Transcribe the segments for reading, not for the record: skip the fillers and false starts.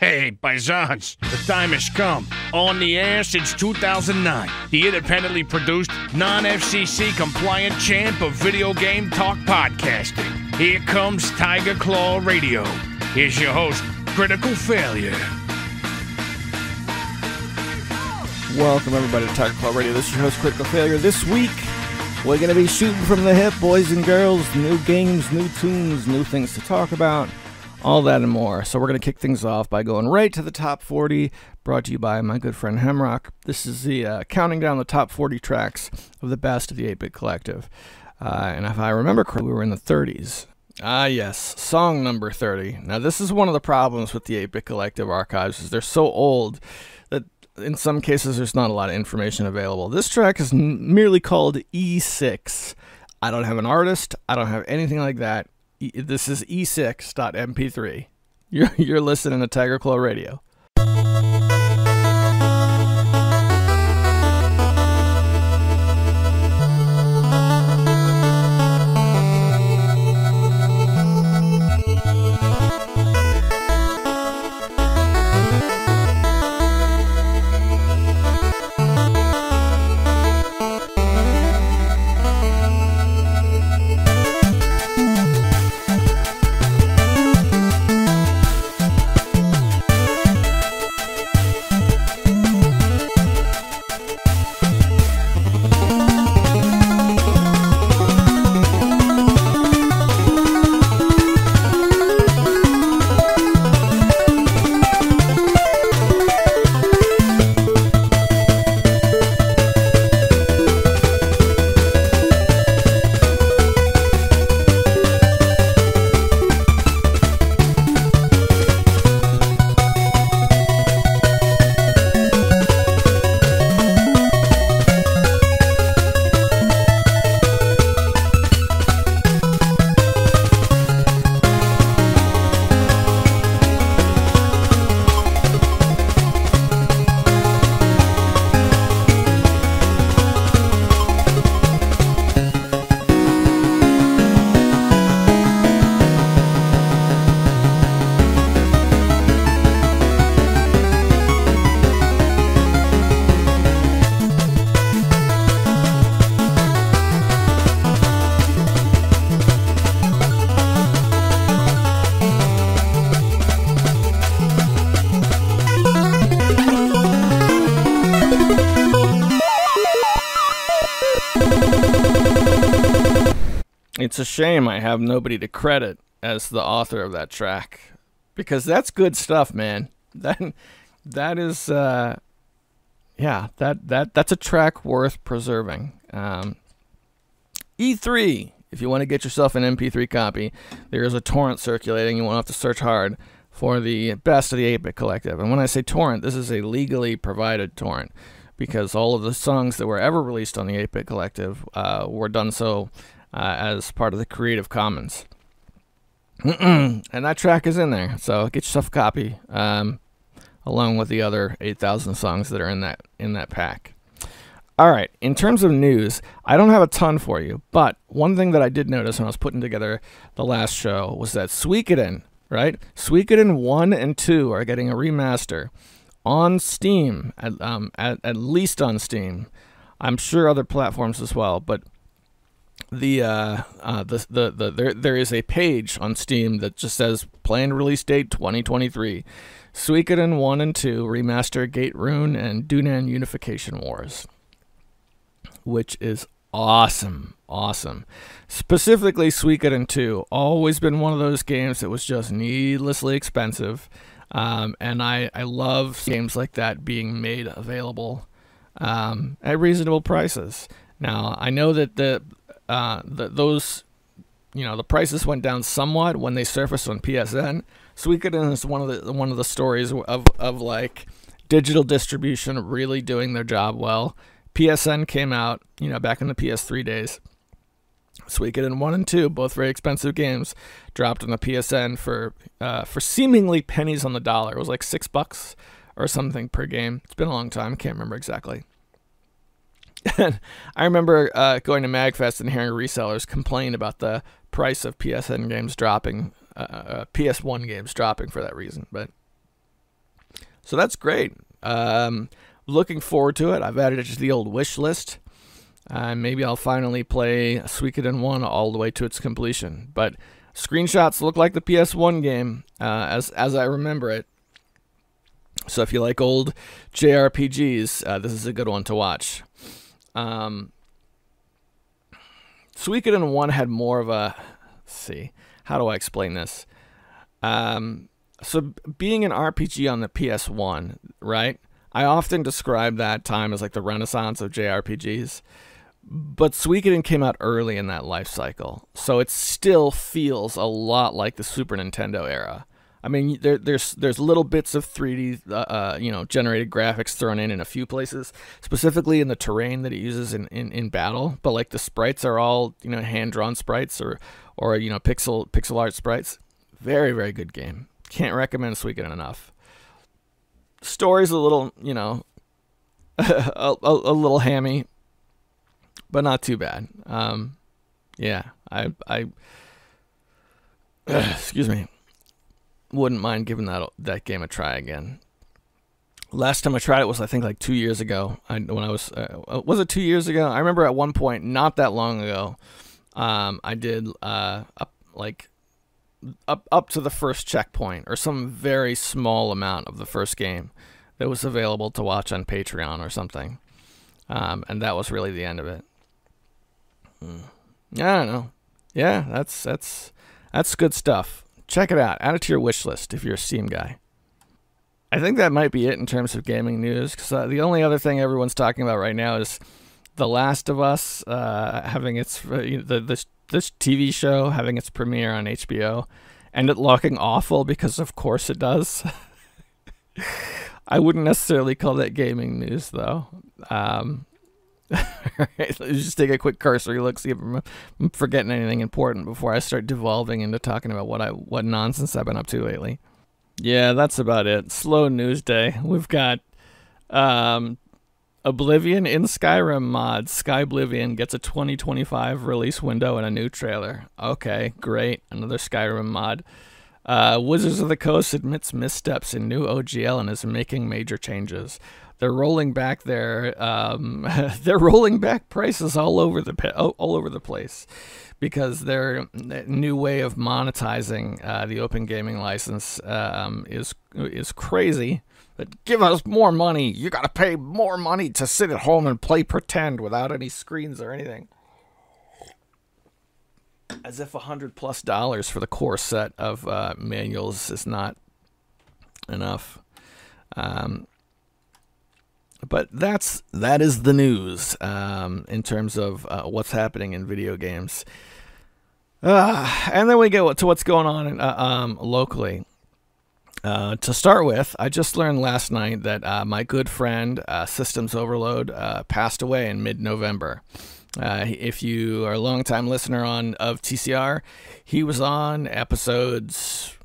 Hey, paisans, the time has come. On the air since 2009, the independently produced, non-FCC compliant champ of video game talk podcasting. Here comes Tiger Claw Radio. Here's your host, Critical Failure. Welcome everybody to Tiger Claw Radio. This is your host, Critical Failure. This week, we're going to be shooting from the hip, boys and girls. New games, new tunes, new things to talk about. All that and more. So we're going to kick things off by going right to the top 40, brought to you by my good friend Hemrock. This is the counting down the top 40 tracks of the best of the 8-Bit Collective. And if I remember correctly, we were in the 30s. Yes, song number 30. Now this is one of the problems with the 8-Bit Collective archives, is they're so old that in some cases there's not a lot of information available. This track is merely called E6. I don't have an artist. I don't have anything like that. This is E6.mp3. You're listening to Tiger Claw Radio. It's a shame I have nobody to credit as the author of that track, because that's good stuff, man. That is that's a track worth preserving. E3, if you want to get yourself an MP3 copy, there is a torrent circulating. You won't have to search hard for the best of the 8-Bit Collective. And when I say torrent, this is a legally provided torrent, because all of the songs that were ever released on the 8-Bit Collective were done so as part of the Creative Commons. And that track is in there, so get yourself a copy, along with the other 8,000 songs that are in that pack. All right, in terms of news, I don't have a ton for you, but one thing that I did notice when I was putting together the last show was that Suikoden, right? Suikoden 1 and 2 are getting a remaster on Steam, at least on Steam. I'm sure other platforms as well, but there is a page on Steam that just says planned release date 2023. Suikoden 1 and 2 remaster Gate Rune and Dunan Unification Wars, which is awesome. Specifically Suikoden 2, always been one of those games that was just needlessly expensive, and I love games like that being made available at reasonable prices. Now I know that the prices went down somewhat when they surfaced on PSN. Suikoden is one of the stories of like digital distribution really doing their job well. PSN came out, back in the PS3 days. Suikoden 1 and 2, both very expensive games, dropped on the PSN for seemingly pennies on the dollar. It was like $6 or something per game. It's been a long time, can't remember exactly. And I remember going to MagFest and hearing resellers complain about the price of PSN games dropping, PS1 games dropping for that reason. But So that's great. Looking forward to it. I've added it to the old wish list. Maybe I'll finally play Suikoden 1 all the way to its completion. But screenshots look like the PS1 game, as I remember it. So if you like old JRPGs, this is a good one to watch. Suikoden 1 had more of a... Let's see. How do I explain this? So being an RPG on the PS1, right? I often describe that time as like the renaissance of JRPGs. But Suikoden came out early in that life cycle, so it still feels a lot like the Super Nintendo era. I mean, there's little bits of 3D, generated graphics thrown in a few places, specifically in the terrain that it uses in battle. But like the sprites are all hand drawn sprites or pixel art sprites. Very, very good game. Can't recommend Suikoden enough. Story's a little a little hammy, but not too bad. Yeah, I excuse me, wouldn't mind giving that game a try again. Last time I tried it was, I think, like 2 years ago. Was it 2 years ago? I remember at one point, not that long ago, I did up to the first checkpoint, or some very small amount of the first game that was available to watch on Patreon or something. And that was really the end of it. I don't know. Yeah, that's good stuff. Check it out. Add it to your wish list if you're a Steam guy. I think that might be it in terms of gaming news, because the only other thing everyone's talking about right now is The Last of Us having its this TV show having its premiere on HBO, and it looking awful, because of course it does. I wouldn't necessarily call that gaming news, though. Let's just take a quick cursory look, see if I'm forgetting anything important before I start devolving into talking about what nonsense I've been up to lately. Yeah, that's about it. Slow news day. We've got Oblivion in Skyrim mod. Skyblivion gets a 2025 release window and a new trailer. Okay, great. Another Skyrim mod. Wizards of the Coast admits missteps in new OGL and is making major changes. They're rolling back their prices all over the place, because their new way of monetizing the open gaming license is crazy. But give us more money. You got to pay more money to sit at home and play pretend without any screens or anything. As if $100+ for the core set of manuals is not enough. But that is the news in terms of what's happening in video games. And then we go to what's going on locally. To start with, I just learned last night that my good friend Systems Overload passed away in mid-November. If you are a long-time listener of TCR, he was on episodes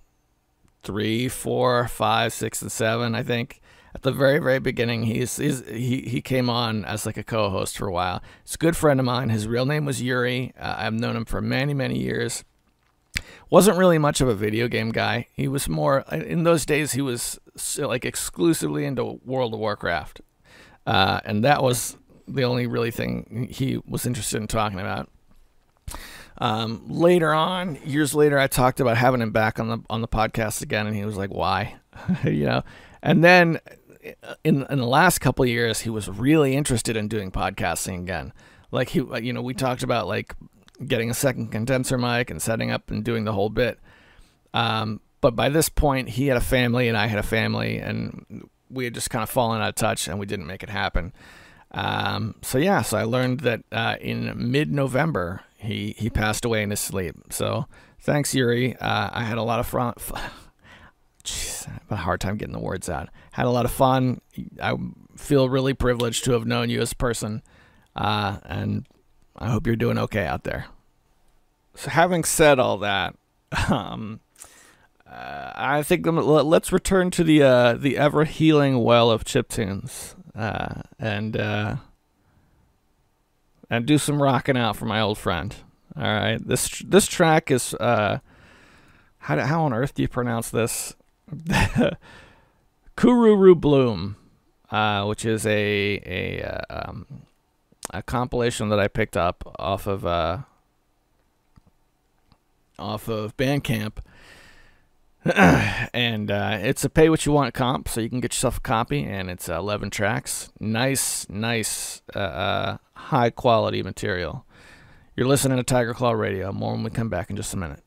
3, 4, 5, 6, and 7, I think. At the very, very beginning, he came on as like a co-host for a while. He's a good friend of mine. His real name was Yuri. I've known him for many, many years. Wasn't really much of a video game guy. He was more, in those days, he was like exclusively into World of Warcraft. And that was the only really thing he was interested in talking about. Later on, years later, I talked about having him back on the podcast again, and he was like, "Why?" And then in the last couple of years, he was really interested in doing podcasting again. Like we talked about like getting a second condenser mic and setting up and doing the whole bit. But by this point, he had a family and I had a family, and we had just kind of fallen out of touch, and we didn't make it happen. So I learned that in mid-November he passed away in his sleep. So thanks, Yuri. I had a lot of fun. Jeez, I have a hard time getting the words out. Had a lot of fun. I feel really privileged to have known you as a person, and I hope you're doing okay out there. So having said all that, I think let's return to the ever-healing well of chiptunes, and do some rocking out for my old friend. All right, this track is how on earth do you pronounce this? Kururu Bloom, which is a compilation that I picked up off of Bandcamp. And it's a pay what you want comp, so you can get yourself a copy, and it's 11 tracks. Nice, high quality material. You're listening to Tiger Claw Radio. More when we come back in just a minute.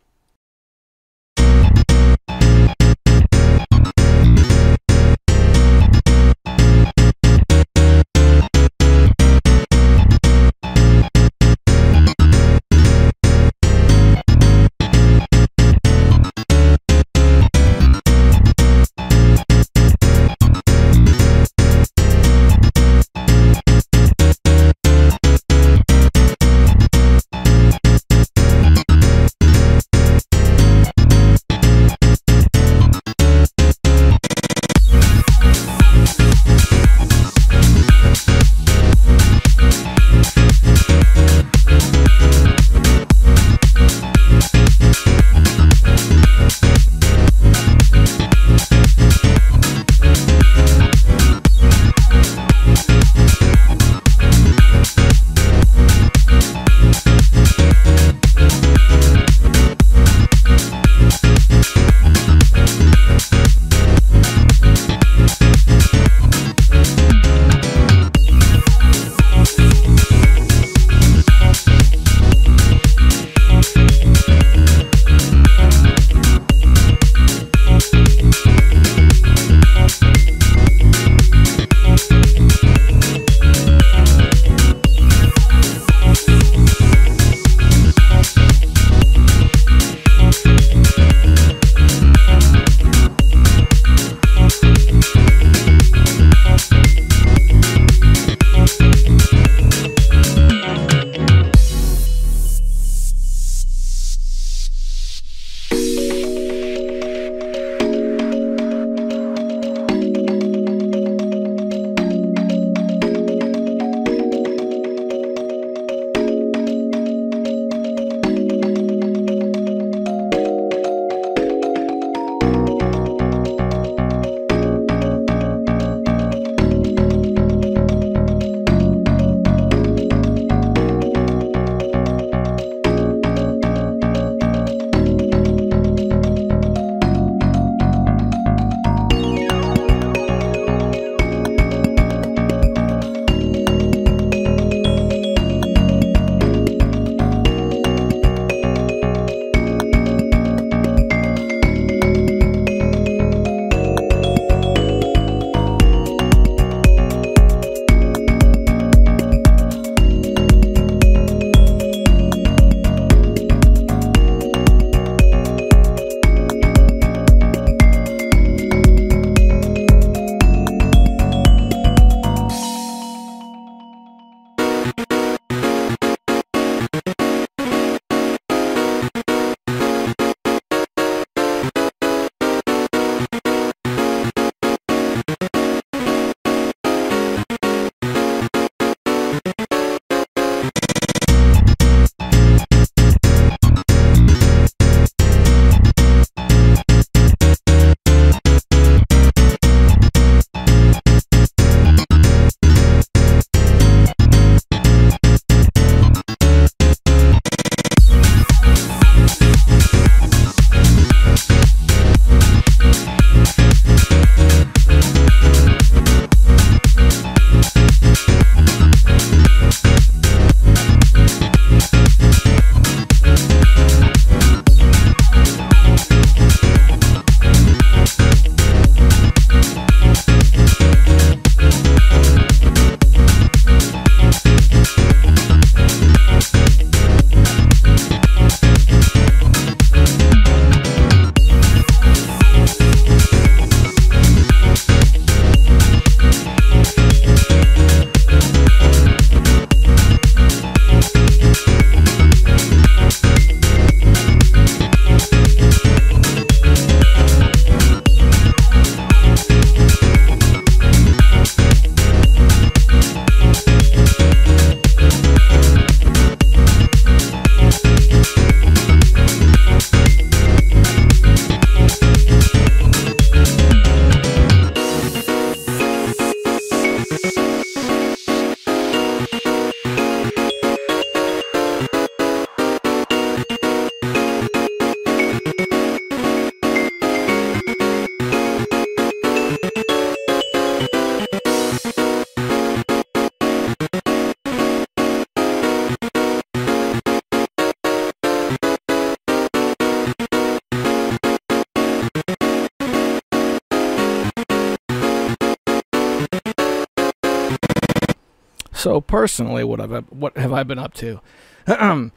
So personally, what have I been up to? I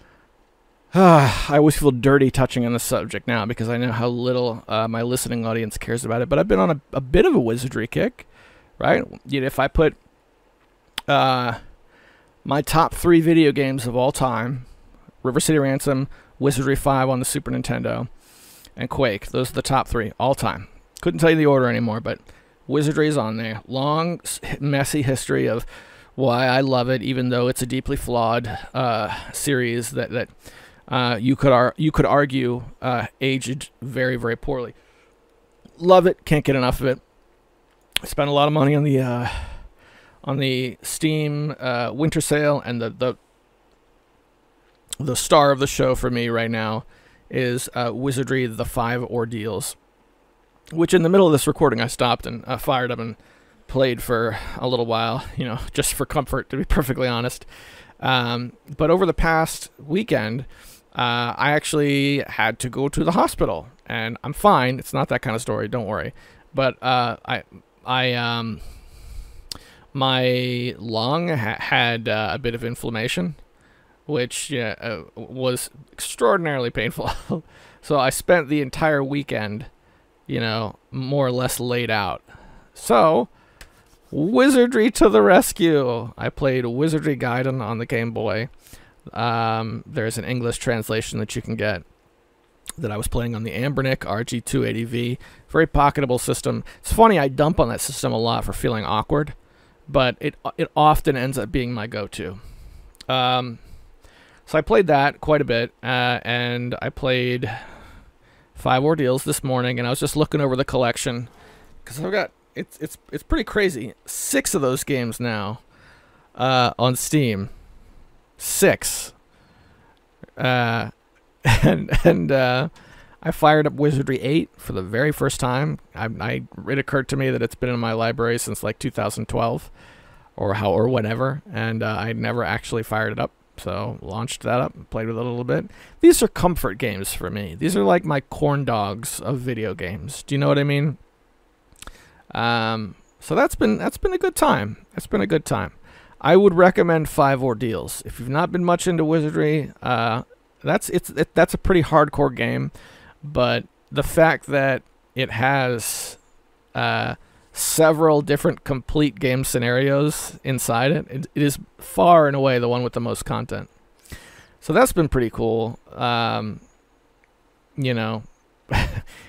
always feel dirty touching on the subject now because I know how little my listening audience cares about it. But I've been on a bit of a wizardry kick, right? If I put my top 3 video games of all time, River City Ransom, Wizardry 5 on the Super Nintendo, and Quake. Those are the top 3 all time. Couldn't tell you the order anymore, but Wizardry is on there. Long, messy history of why I love it, even though it's a deeply flawed series that you could argue aged very, very poorly. Love it. Can't get enough of it. I spent a lot of money on the Steam winter sale, and the star of the show for me right now is Wizardry: The 5 Ordeals, which in the middle of this recording I stopped and fired up and played for a little while, just for comfort, to be perfectly honest. But over the past weekend, I actually had to go to the hospital, and I'm fine. It's not that kind of story, don't worry. But my lung had a bit of inflammation, which was extraordinarily painful. So I spent the entire weekend, more or less laid out. So, Wizardry to the rescue. I played Wizardry Gaiden on the Game Boy. There's an English translation that you can get that I was playing on the Ambernick RG280V. Very pocketable system. It's funny, I dump on that system a lot for feeling awkward, but it often ends up being my go-to. So I played that quite a bit, and I played 5 Ordeals this morning, and I was just looking over the collection because I've got it's pretty crazy. 6 of those games now on Steam. 6. And I fired up Wizardry 8 for the very first time. It occurred to me that it's been in my library since like 2012 or whatever, and I'd never actually fired it up. So launched that up, played with it a little bit. These are comfort games for me. These are like my corn dogs of video games. Do you know what I mean? So that's been a good time. It's been a good time. I would recommend 5 Ordeals. If you've not been much into Wizardry, that's a pretty hardcore game, but the fact that it has several different complete game scenarios inside it is far and away the one with the most content. So that's been pretty cool.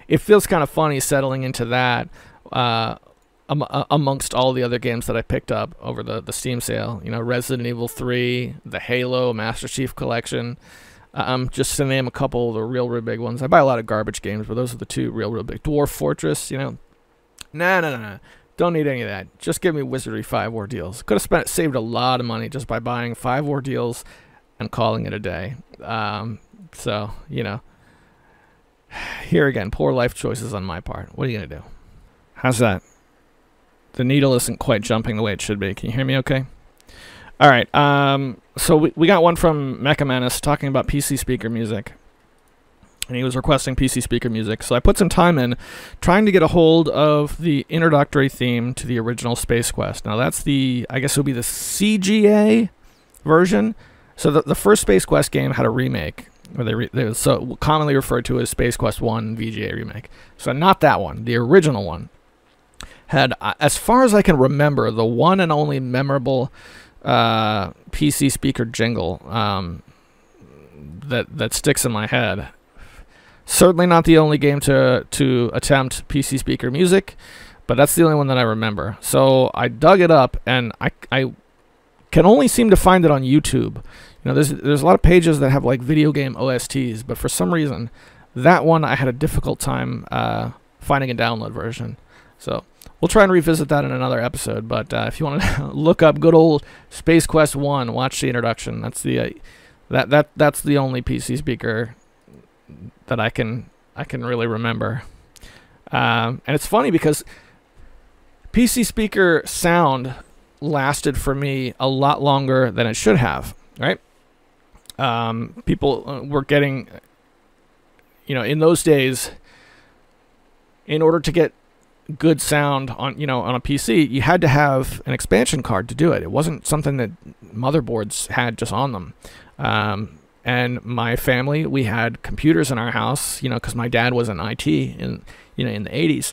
It feels kind of funny settling into that amongst all the other games that I picked up over the Steam sale. Resident Evil 3, the Halo Master Chief Collection, just to name a couple of the real big ones. I buy a lot of garbage games, but those are the 2 real big. Dwarf Fortress, Nah. Don't need any of that. Just give me Wizardry 5 Ordeals. Could have saved a lot of money just by buying 5 Ordeals and calling it a day. So, here again, poor life choices on my part. What are you going to do? How's that? The needle isn't quite jumping the way it should be. Can you hear me okay? All right. So we got one from Mecha Menace talking about PC speaker music. And he was requesting PC speaker music. So I put some time in trying to get a hold of the introductory theme to the original Space Quest. Now that's I guess it would be the CGA version. So the first Space Quest game had a remake, or they was so commonly referred to as Space Quest 1 VGA remake. So not that one, the original one had, as far as I can remember, the one and only memorable PC speaker jingle that sticks in my head. Certainly not the only game to attempt PC speaker music, but that's the only one that I remember. So I dug it up, and I can only seem to find it on YouTube. There's a lot of pages that have like video game OSTs, but for some reason, that one I had a difficult time finding a download version. So we'll try and revisit that in another episode. But if you want to look up good old Space Quest 1, watch the introduction. That's the that's the only PC speaker that I can really remember. And it's funny because PC speaker sound lasted for me a lot longer than it should have, right? People were getting, in those days, in order to get good sound on on a PC, you had to have an expansion card to do it. It wasn't something that motherboards had just on them. And my family, we had computers in our house, because my dad was in IT in the 80s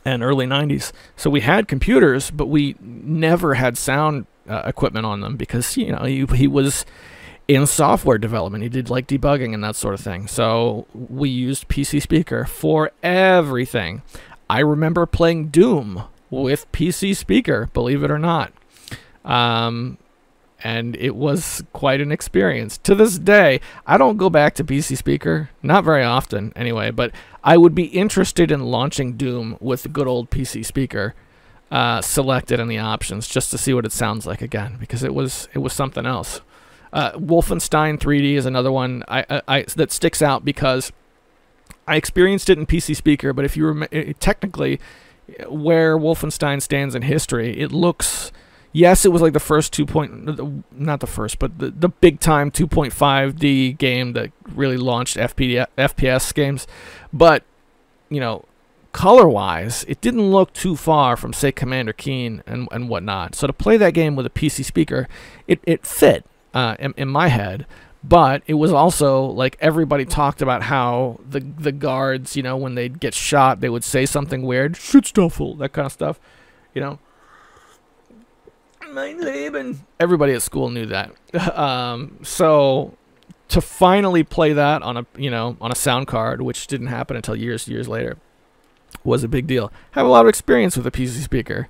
and early 90s. So we had computers, but we never had sound equipment on them because he was in software development. He did like debugging and that sort of thing. So we used PC Speaker for everything. I remember playing Doom with PC Speaker, believe it or not. And it was quite an experience. To this day, I don't go back to PC Speaker, not very often anyway, but I would be interested in launching Doom with the good old PC Speaker selected in the options just to see what it sounds like again, because it was something else. Wolfenstein 3D is another one that sticks out because I experienced it in PC Speaker, but if you remember, technically, where Wolfenstein stands in history, it looks... Yes, it was like the first not the first, but the big time 2.5D game that really launched FPS games. But, color-wise, it didn't look too far from, say, Commander Keen and whatnot. So to play that game with a PC Speaker, it fit in my head. But it was also, like, everybody talked about how the guards, when they'd get shot, they would say something weird. Shitstoffel, that kind of stuff, Mein Leben. Everybody at school knew that. So to finally play that on a sound card, which didn't happen until years later, was a big deal. Have a lot of experience with a PC Speaker.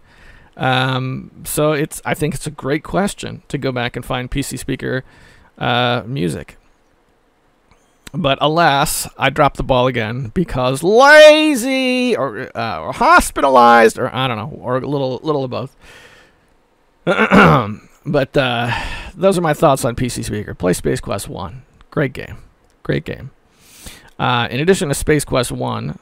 So I think it's a great question to go back and find PC Speaker music. But alas, I dropped the ball again because lazy or hospitalized, or I don't know, or a little of both. But those are my thoughts on PC Speaker. Play Space Quest 1. Great game. Great game. In addition to Space Quest 1,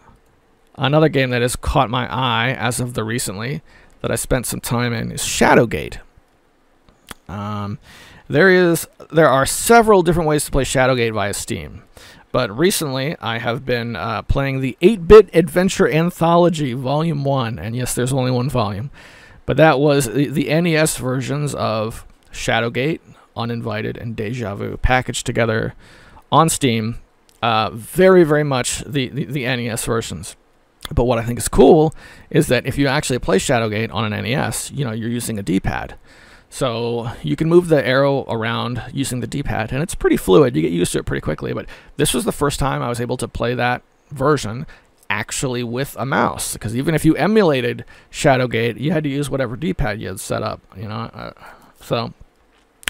another game that has caught my eye as of the recently that I spent some time in is Shadowgate. There are several different ways to play Shadowgate via Steam. But recently, I have been playing the 8-Bit Adventure Anthology Volume 1. And yes, there's only one volume. But that was the NES versions of Shadowgate, Uninvited, and Deja Vu packaged together on Steam. Very, very much the NES versions. But what I think is cool is that if you actually play Shadowgate on an NES, you're using a D-pad. So you can move the arrow around using the D-pad, and it's pretty fluid. You get used to it pretty quickly. But this was the first time I was able to play that version actually with a mouse, because even if you emulated Shadowgate, you had to use whatever D-pad you had set up, so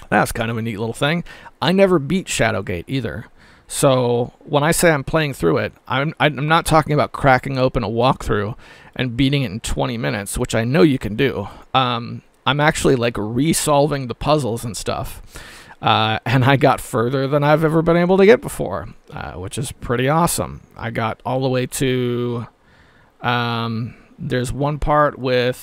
that's kind of a neat little thing. I never beat Shadowgate either, so when I say I'm playing through it, I'm not talking about cracking open a walkthrough and beating it in 20 minutes, which I know you can do. I'm actually like resolving the puzzles and stuff. And I got further than I've ever been able to get before, which is pretty awesome. I got all the way to, there's one part where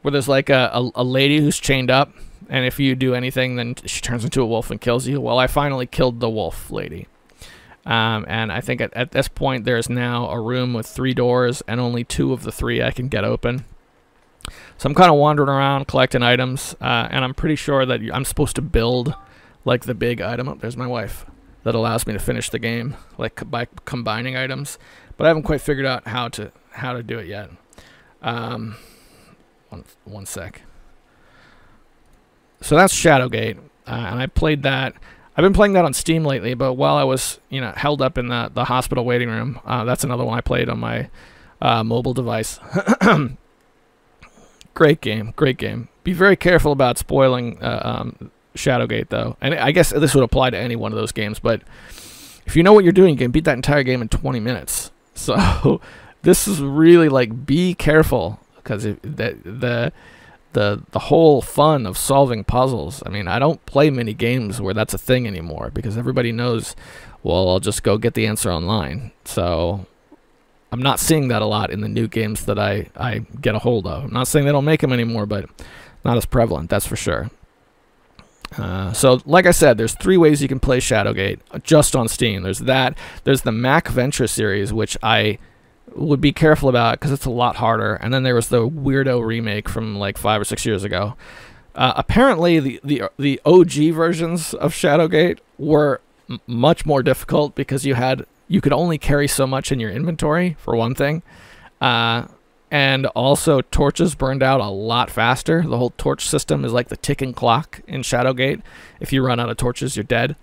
there's like a lady who's chained up, and if you do anything, then she turns into a wolf and kills you. Well, I finally killed the wolf lady. And I think at this point, there's now a room with 3 doors, and only 2 of the 3 I can get open. So I'm kind of wandering around collecting items, and I'm pretty sure that I'm supposed to build like the big item. Oh, there's my wife. That allows me to finish the game like by combining items, but I haven't quite figured out how to do it yet. One sec. So that's Shadowgate, and I played that. I've been playing that on Steam lately, but while I was held up in the hospital waiting room, that's another one I played on my mobile device. Great game, great game. Be very careful about spoiling Shadowgate, though. And I guess this would apply to any one of those games, but if you know what you're doing, you can beat that entire game in 20 minutes. So this is really like, be careful, because the whole fun of solving puzzles. I mean, I don't play many games where that's a thing anymore, because everybody knows, well, I'll just go get the answer online. So I'm not seeing that a lot in the new games that I get a hold of. I'm not saying they don't make them anymore, but not as prevalent, that's for sure. So, like I said, there's 3 ways you can play Shadowgate just on Steam. There's that. There's the Mac Venture series, which I would be careful about it because it's a lot harder. And then there was the weirdo remake from like 5 or 6 years ago. Apparently, the OG versions of Shadowgate were much more difficult because you could only carry so much in your inventory, for one thing. And also, torches burned out a lot faster. The whole torch system is like the ticking clock in Shadowgate. If you run out of torches, you're dead.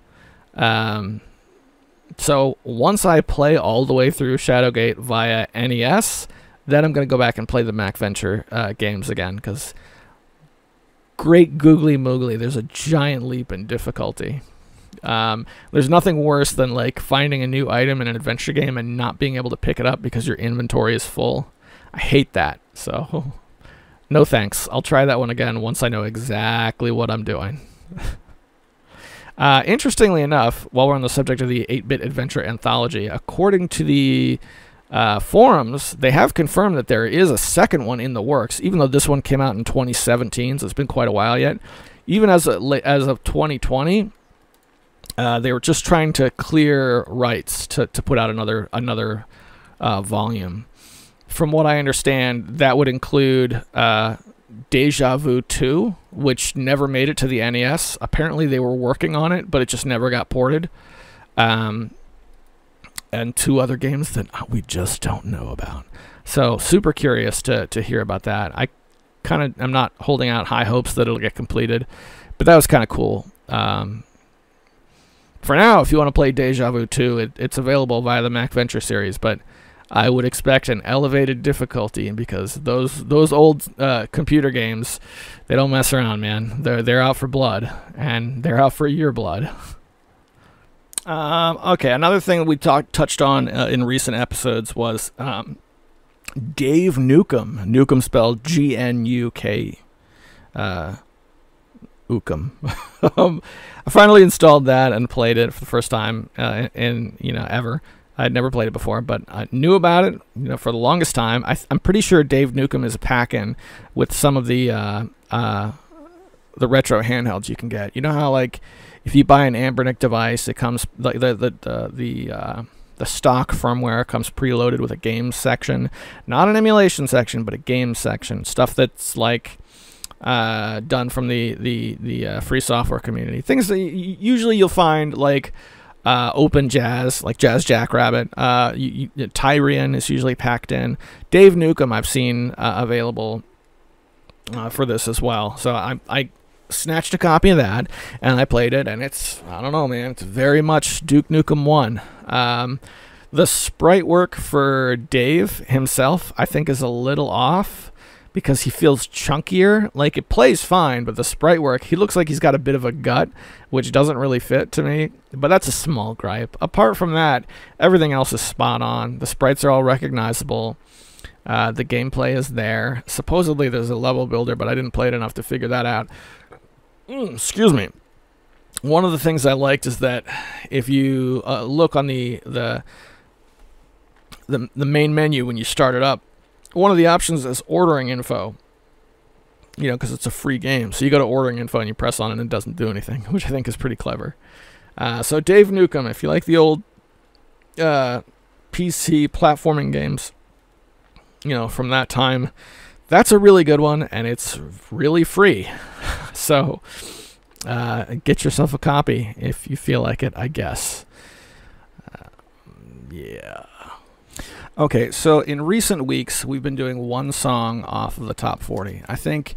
So once I play all the way through Shadowgate via NES, then I'm going to go back and play the MacVenture games again, because great googly moogly, there's a giant leap in difficulty. There's nothing worse than like finding a new item in an adventure game and not being able to pick it up because your inventory is full. I hate that. So no thanks. I'll try that one again once I know exactly what I'm doing. Interestingly enough, while we're on the subject of the 8-Bit Adventure Anthology, according to the forums, they have confirmed that there is a second one in the works, even though this one came out in 2017, so it's been quite a while yet. Even as of 2020, they were just trying to clear rights to put out another volume. From what I understand, that would include Deja Vu 2, which never made it to the NES. Apparently they were working on it, but it just never got ported. And 2 other games that we just don't know about. So super curious to hear about that. I'm not holding out high hopes that it'll get completed, but that was kind of cool. For now, if you want to play Deja Vu 2, it's available via the MacVenture series, but I would expect an elevated difficulty because those old computer games, they don't mess around, man. They're out for blood, and they're out for your blood. Okay, another thing that we touched on in recent episodes was Dave Nukem. Nukem spelled G-N-U-K. Ukem. I finally installed that and played it for the first time in ever. I'd never played it before, but I knew about it, for the longest time. I'm pretty sure Dave Nukem is a pack-in with some of the retro handhelds you can get. You know how, like, if you buy an Anbernic device, it comes the stock firmware comes preloaded with a games section, not an emulation section, but a games section. Stuff that's like done from the free software community. Things that usually you'll find like. Open Jazz, like Jazz Jackrabbit. Tyrian is usually packed in. Dave Nukem I've seen available for this as well. So I snatched a copy of that, and I played it, and it's, I don't know, man, it's very much Duke Nukem 1. The sprite work for Dave himself, I think, is a little off, because he feels chunkier. Like, it plays fine, but the sprite work, he looks like he's got a bit of a gut, which doesn't really fit to me, but that's a small gripe. Apart from that, everything else is spot on. The sprites are all recognizable. The gameplay is there. Supposedly there's a level builder, but I didn't play it enough to figure that out. Excuse me. One of the things I liked is that if you look on the main menu when you start it up, one of the options is ordering info, because it's a free game. So you go to ordering info and you press on it and it doesn't do anything, which I think is pretty clever. So Dave Nukem, if you like the old PC platforming games, from that time, that's a really good one, and it's really free. So get yourself a copy if you feel like it, I guess. Yeah. Okay, so in recent weeks, we've been doing one song off of the top 40. I think,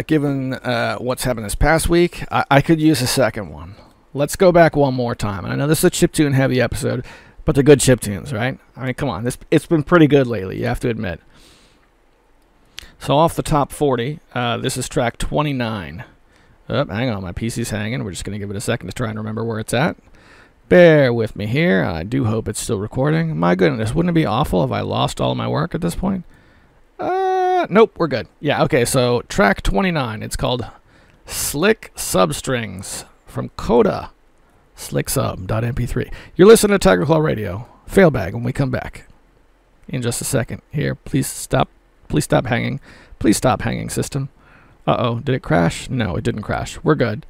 given what's happened this past week, I could use a second one. Let's go back one more time. And I know this is a chiptune-heavy episode, but they're good chiptunes, right? I mean, come on. It's been pretty good lately, you have to admit. So off the top 40, this is track 29. Oh, hang on, my PC's hanging. We're just going to give it a second to try and remember where it's at. Bear with me here. I do hope it's still recording. My goodness, wouldn't it be awful if I lost all my work at this point? Nope, we're good. Yeah, okay, so track 29. It's called Slick Substrings from Coda. Slicksub.mp3. You're listening to Tiger Claw Radio. Failbag when we come back. In just a second. Here, please stop. Please stop hanging. Please stop hanging, system. Uh-oh, did it crash? No, it didn't crash. We're good.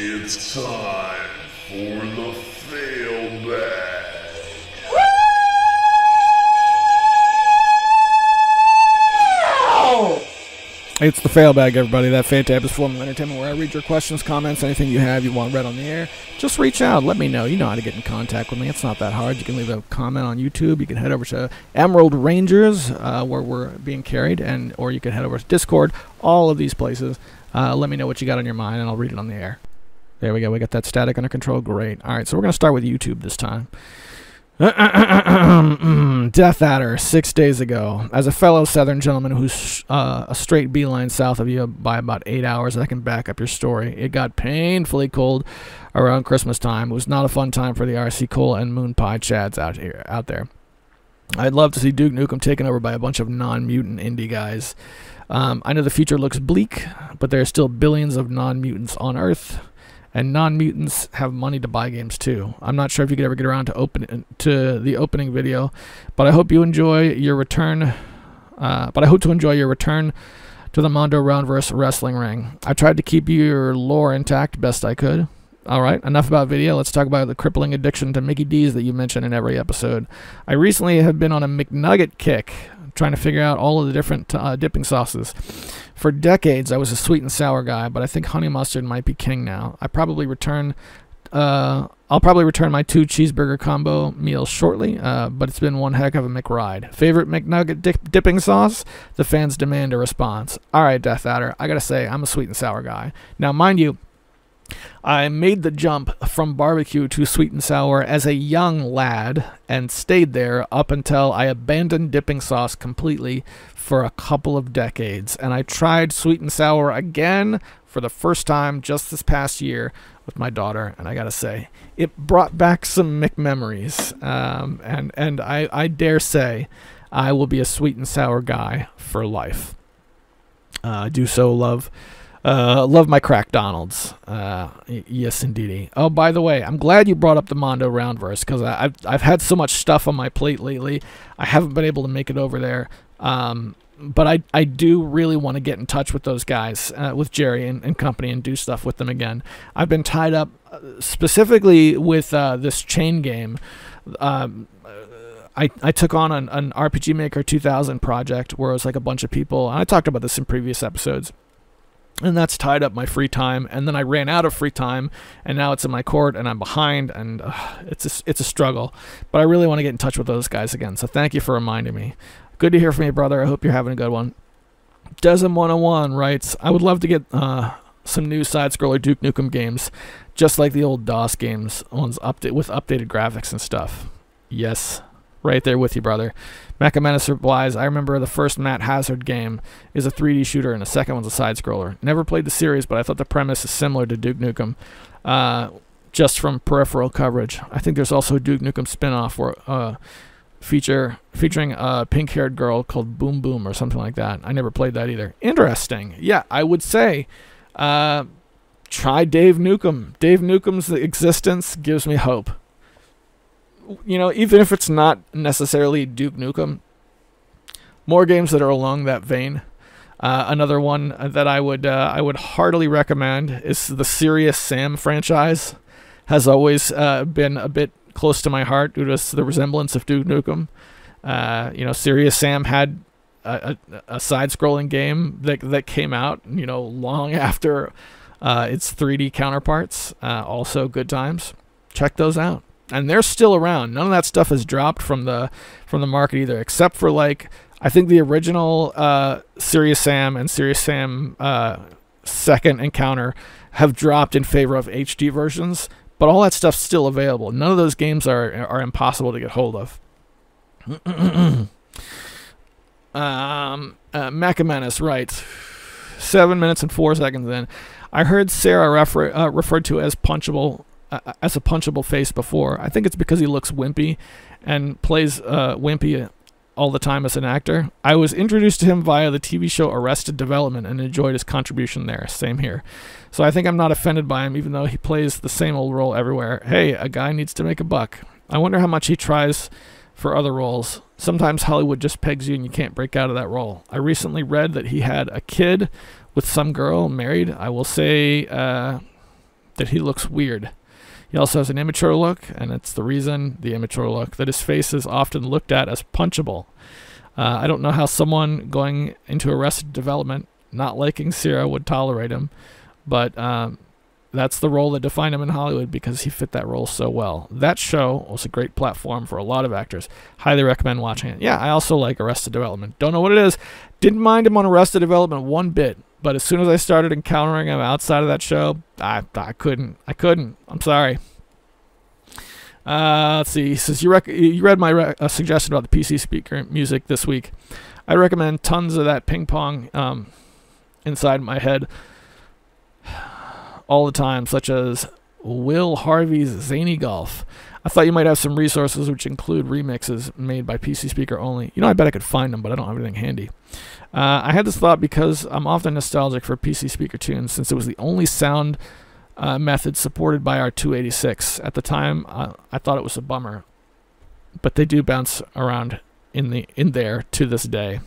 It's time for the fail bag. It's the fail bag, everybody. That fantabulous form of entertainment where I read your questions, comments, anything you have you want read on the air. Just reach out. Let me know. You know how to get in contact with me. It's not that hard. You can leave a comment on YouTube. You can head over to Emerald Rangers, where we're being carried, or you can head over to Discord. All of these places. Let me know what you got on your mind, and I'll read it on the air. There we go. We got that static under control. Great. All right, so we're going to start with YouTube this time. Death Adder, 6 days ago. As a fellow Southern gentleman who's a straight beeline south of you by about 8 hours, I can back up your story. It got painfully cold around Christmas time. It was not a fun time for the RC Cola and Moon Pie Chads out there. I'd love to see Duke Nukem taken over by a bunch of non-mutant indie guys. I know the future looks bleak, but there are still billions of non-mutants on Earth. And non-mutants have money to buy games too. I'm not sure if you could ever get around to the opening video, but I hope you enjoy your return. But I hope to enjoy your return to the Mondo Roundverse wrestling ring. I tried to keep your lore intact best I could. All right, enough about video. Let's talk about the crippling addiction to Mickey D's that you mention in every episode. I recently have been on a McNugget kick, trying to figure out all of the different dipping sauces. For decades, I was a sweet and sour guy, but I think honey mustard might be king now. I'll probably return my 2 cheeseburger combo meals shortly, but it's been one heck of a McRide. Favorite McNugget dipping sauce? The fans demand a response. All right, Death Adder, I gotta say, I'm a sweet and sour guy. Now, mind you, I made the jump from barbecue to sweet and sour as a young lad and stayed there up until I abandoned dipping sauce completely for a couple of decades. And I tried sweet and sour again for the first time just this past year with my daughter, and I gotta say, it brought back some memories. And I dare say I will be a sweet and sour guy for life. I do so love my Crack Donalds. Yes, indeedy. Oh, by the way, I'm glad you brought up the Mondo Roundverse, because I've had so much stuff on my plate lately. I haven't been able to make it over there. But I do really want to get in touch with those guys, with Jerry and company, and do stuff with them again. I've been tied up specifically with this chain game. I took on an RPG Maker 2000 project where it was like a bunch of people, and I talked about this in previous episodes. And that's tied up my free time, and then I ran out of free time, and now it's in my court, and I'm behind, and it's a struggle. But I really want to get in touch with those guys again, so thank you for reminding me. Good to hear from you, brother. I hope you're having a good one. Desm101 writes, I would love to get some new side-scroller Duke Nukem games, just like the old DOS games, ones with updated graphics and stuff. Yes, right there with you, brother. Mecha Menace replies, I remember the first Matt Hazard game is a 3D shooter and the second one's a side-scroller. Never played the series, but I thought the premise is similar to Duke Nukem, just from peripheral coverage. I think there's also a Duke Nukem spin-off featuring a pink-haired girl called Boom Boom or something like that. I never played that either. Interesting. Yeah, I would say try Dave Nukem. Dave Nukem's existence gives me hope. You know, even if it's not necessarily Duke Nukem, more games that are along that vein. Another one that I would heartily recommend is the Serious Sam franchise. Has always been a bit close to my heart due to the resemblance of Duke Nukem. You know, Serious Sam had a side-scrolling game that came out, you know, long after its 3D counterparts. Also good times. Check those out. And they're still around. None of that stuff has dropped from the market either, except for, like, I think the original Serious Sam and Serious Sam Second Encounter have dropped in favor of HD versions, but all that stuff's still available. None of those games are impossible to get hold of. Mecha Menace writes, 7 minutes and 4 seconds in. I heard Sarah referred to as punchable. As a punchable face before. I think it's because he looks wimpy and plays wimpy all the time as an actor. I was introduced to him via the TV show Arrested Development and enjoyed his contribution there. Same here. So I think I'm not offended by him, even though he plays the same old role everywhere. Hey, a guy needs to make a buck. I wonder how much he tries for other roles. Sometimes Hollywood just pegs you and you can't break out of that role. I recently read that he had a kid with some girl, married. I will say that he looks weird. He also has an immature look, and it's the immature look, that his face is often looked at as punchable. I don't know how someone going into Arrested Development not liking Cera would tolerate him, but that's the role that defined him in Hollywood because he fit that role so well. That show was a great platform for a lot of actors. Highly recommend watching it. Yeah, I also like Arrested Development. Don't know what it is. Didn't mind him on Arrested Development one bit, but as soon as I started encountering him outside of that show, I couldn't. I'm sorry. Let's see. He says, you read my suggestion about the PC speaker music this week. I recommend tons of that ping pong inside my head all the time, such as Will Harvey's Zany Golf. I thought you might have some resources which include remixes made by PC Speaker only. I bet I could find them, but I don't have anything handy. I had this thought because I'm often nostalgic for PC Speaker tunes since it was the only sound method supported by our 286. At the time, I thought it was a bummer, but they do bounce around in there to this day.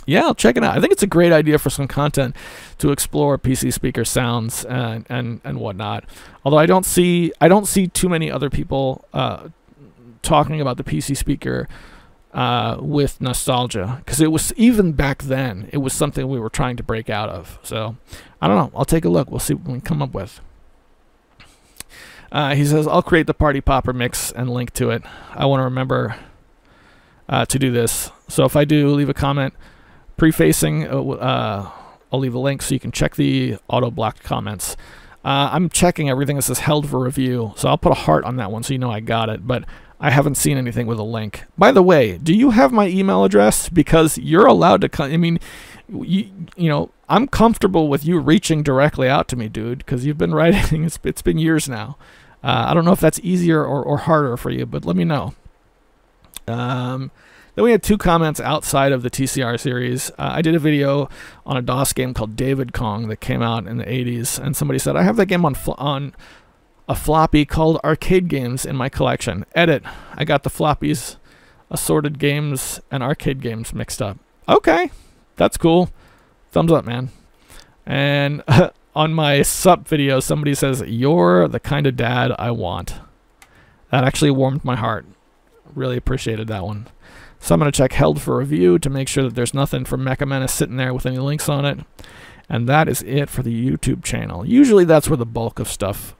Yeah, I'll check it out. I think it's a great idea for some content to explore PC speaker sounds and whatnot. Although I don't see too many other people talking about the PC speaker with nostalgia, because it was, even back then, it was something we were trying to break out of. So I don't know. I'll take a look. We'll see what we can come up with. He says, I'll create the Party Popper mix and link to it. I want to remember to do this. So if I do, leave a comment prefacing. I'll leave a link so you can check the auto-blocked comments. I'm checking everything that says held for review, so I'll put a heart on that one so you know I got it, but I haven't seen anything with a link. By the way, do you have my email address? Because you're allowed to I mean, you know, I'm comfortable with you reaching directly out to me, dude, because you've been writing. It's been years now. I don't know if that's easier or harder for you, but let me know. Then we had 2 comments outside of the TCR series. I did a video on a DOS game called David Kong that came out in the 80s, and somebody said, I have that game on a floppy called Arcade Games in my collection. Edit, I got the floppies, assorted games, and arcade games mixed up. Okay, that's cool. Thumbs up, man. And on my sup video, somebody says, you're the kind of dad I want. That actually warmed my heart. Really appreciated that one. So I'm going to check held for review to make sure that there's nothing from Mecha Menace sitting there with any links on it. And that is it for the YouTube channel. Usually that's where the bulk of stuff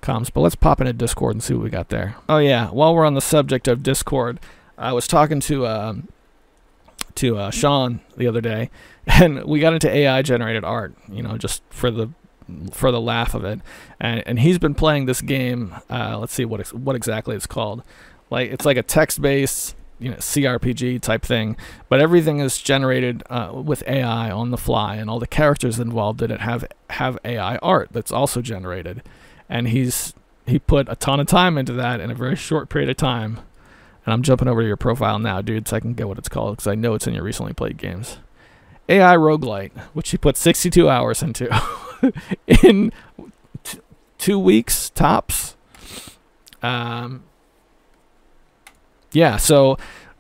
comes. But let's pop into Discord and see what we got there. Oh yeah, while we're on the subject of Discord, I was talking to Sean the other day, and we got into AI generated art, you know, just for the laugh of it. And he's been playing this game. Let's see what exactly it's called. It's like a text-based, you know, CRPG type thing, but everything is generated with AI on the fly, and all the characters involved in it have AI art that's also generated. And he put a ton of time into that in a very short period of time. And I'm jumping over to your profile now, dude, so I can get what it's called, because I know it's in your recently played games. AI Roguelite, which he put 62 hours into in 2 weeks tops. Yeah, so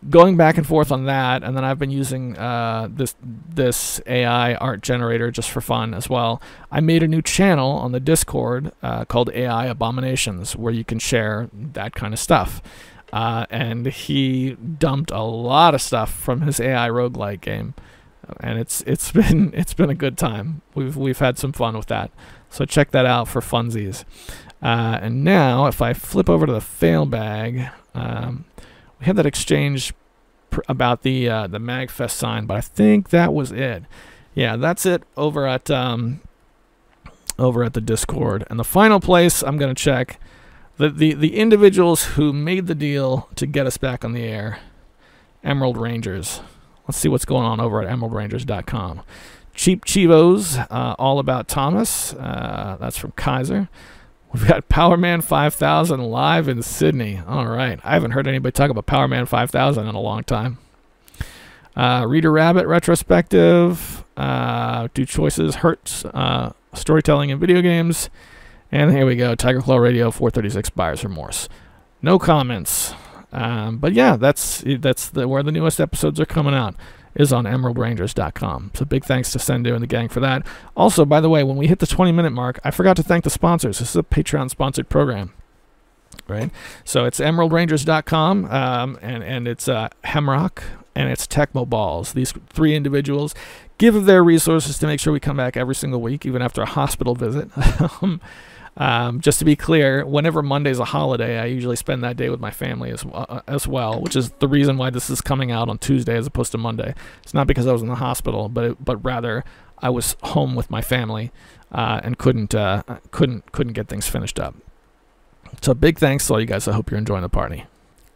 going back and forth on that, and then I've been using this AI art generator just for fun as well. I made a new channel on the Discord called AI Abominations, where you can share that kind of stuff. And he dumped a lot of stuff from his AI roguelike game, and it's been a good time. We've had some fun with that. So check that out for funsies. And now, if I flip over to the fail bag. We had that exchange about the MagFest sign, but I think that was it. Yeah, that's it over at the Discord. And the final place I'm going to check, the individuals who made the deal to get us back on the air, Emerald Rangers. Let's see what's going on over at emeraldrangers.com. Cheap Chivos, all about Thomas. That's from Kaiser. We've got Powerman 5000 live in Sydney. All right. I haven't heard anybody talk about Powerman 5000 in a long time. Reader Rabbit retrospective. Do choices hurts storytelling in video games. And here we go. Tiger Claw Radio 436 Buyer's Remorse. No comments. But yeah, that's where the newest episodes are coming out. is on emeraldrangers.com. So big thanks to Sendu and the gang for that. Also, by the way, when we hit the 20-minute mark, I forgot to thank the sponsors. This is a Patreon-sponsored program. Right, so it's emeraldrangers.com, and it's Hemrock, and it's Tecmo Balls. These 3 individuals give of their resources to make sure we come back every single week, even after a hospital visit. Just to be clear, whenever Monday's a holiday, I usually spend that day with my family as well, which is the reason why this is coming out on Tuesday as opposed to Monday. It's not because I was in the hospital, but rather I was home with my family and couldn't get things finished up. So big thanks to all you guys. I hope you're enjoying the party.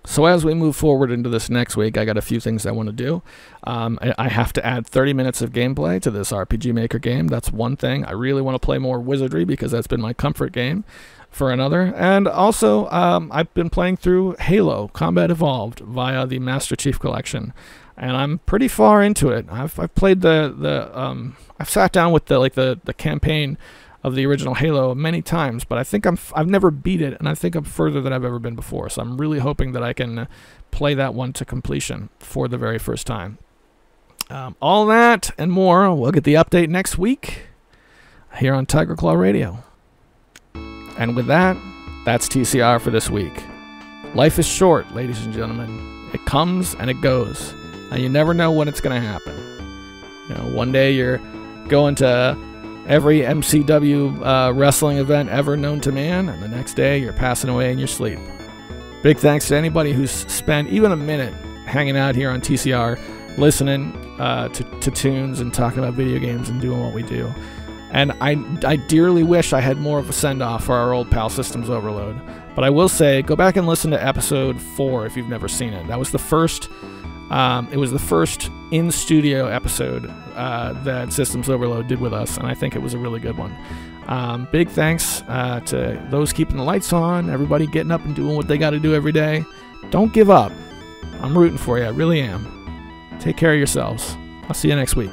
So as we move forward into this next week, I got a few things I want to do. I have to add 30 minutes of gameplay to this RPG Maker game. That's one thing. I really want to play more Wizardry because that's been my comfort game for another. And also, I've been playing through Halo Combat Evolved via the Master Chief Collection, and I'm pretty far into it. I've played I've sat down with the campaign of the original Halo many times, but I think I've never beat it, and I think I'm further than I've ever been before. So I'm really hoping that I can play that one to completion for the very first time. All that and more, we'll get the update next week here on Tiger Claw Radio. And with that, that's TCR for this week. Life is short, ladies and gentlemen. It comes and it goes, and you never know when it's going to happen. You know, one day you're going to every MCW wrestling event ever known to man, and the next day you're passing away in your sleep. Big thanks to anybody who's spent even a minute hanging out here on TCR, listening to tunes and talking about video games and doing what we do. And I dearly wish I had more of a send-off for our old pal Systems Overload. But I will say, go back and listen to episode 4 if you've never seen it. That was the first. It was the first in-studio episode that Systems Overload did with us, and I think it was a really good one. Big thanks to those keeping the lights on, everybody getting up and doing what they got to do every day. Don't give up. I'm rooting for you. I really am. Take care of yourselves. I'll see you next week.